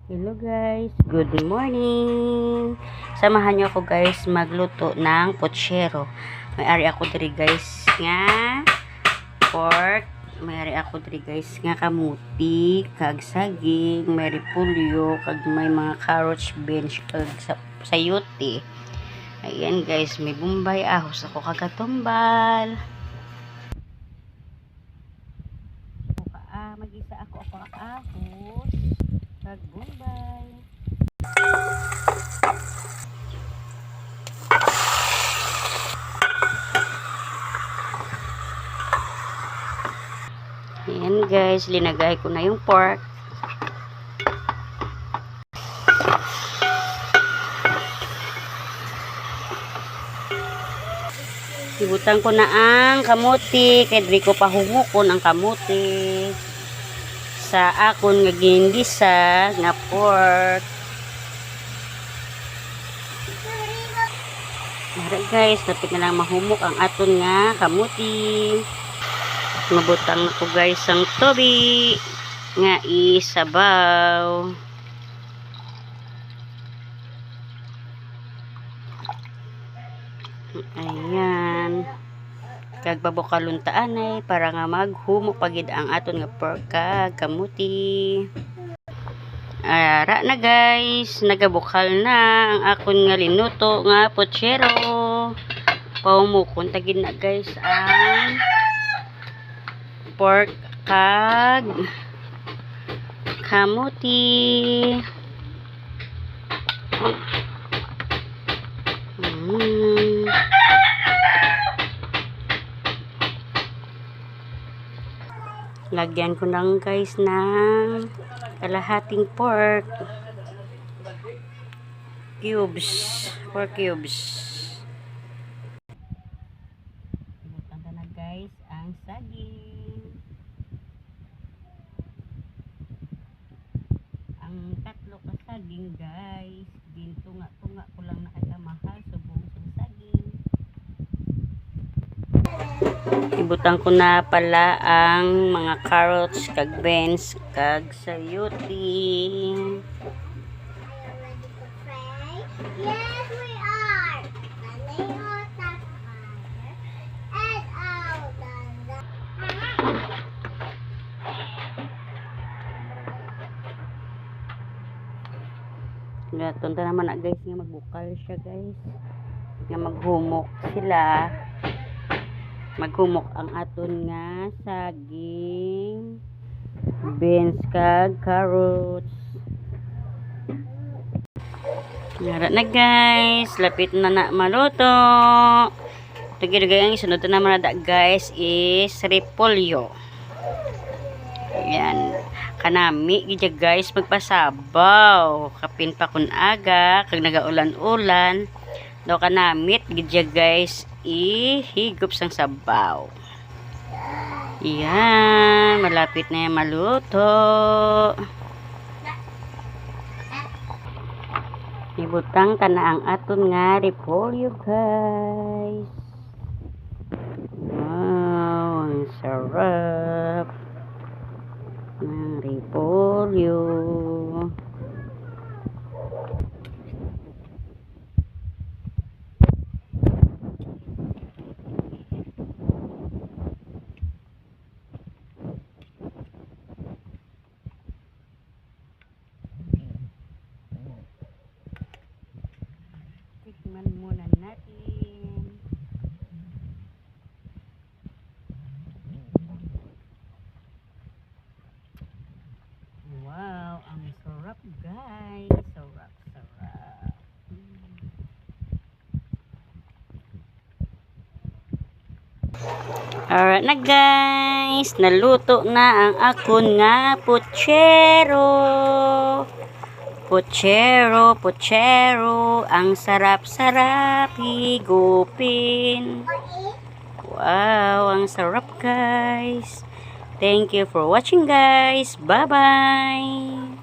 Hello guys, good morning. Samahan niyo ako guys magluto ng pochero. May ari ako diri guys nga pork, may ari ako diri guys nga kamuti, kag saging, may repolyo, kag may mga carrots, beans, kag sayote. Ayan guys, may bumbay, ahos ako kagatumbal. Mag-isa ako ahos kag bumbay. Ayan guys, linagay ko na yung pork. Ibutan ko na ang kamuti, kay diri ko pahumukon ang kamuti sa akon nga gingisa nga pork. Ara guys, napit na lang mahumok ang aton nga kamuti. Mabutang ko guys ang tobi nga isabaw. Ayan. Kag babokaluntaan ay para nga maghumok pagid ang aton nga pork kag kamuti. Ara na guys, nagabukal na ang akon nga linuto nga pochero. Pahumukon tagid na guys ang pork kag kamuti. Lagyan ko lang guys ng kalahating pork cubes, 4 cubes. Ibutan ko na guys ang saging. Ang tatlo ka saging guys, tunga ko lang nakakamahal subong sa saging. Ibutan ko na pala ang mga carrots, kag beans, kag sayote. Yes, we are. And all done. Tunta naman na guys nga magbukal siya guys. Nga maghumok sila. Maghumok ang aton nga saging, beans kag carrots. Nara na guys, lapit na maluto. Tugay ang isunod na naman na guys is repolyo. Ayan, kanami gidya guys magpasabaw. Kapin pa kun aga kag nagaulan-ulan. Do kanamit gidya guys ihigop sang sabaw. Yan, malapit na yung maluto. Ibutang ka na ang aton nga repolyo guys. Wow, ang sarap ng repolyo. Tikman muna natin. Wow, ang sarap guys. Sarap. Alright na guys. Naluto na ang akon nga pochero. Pochero, ang sarap-sarap higupin. Wow, ang sarap guys. Thank you for watching guys. Bye-bye.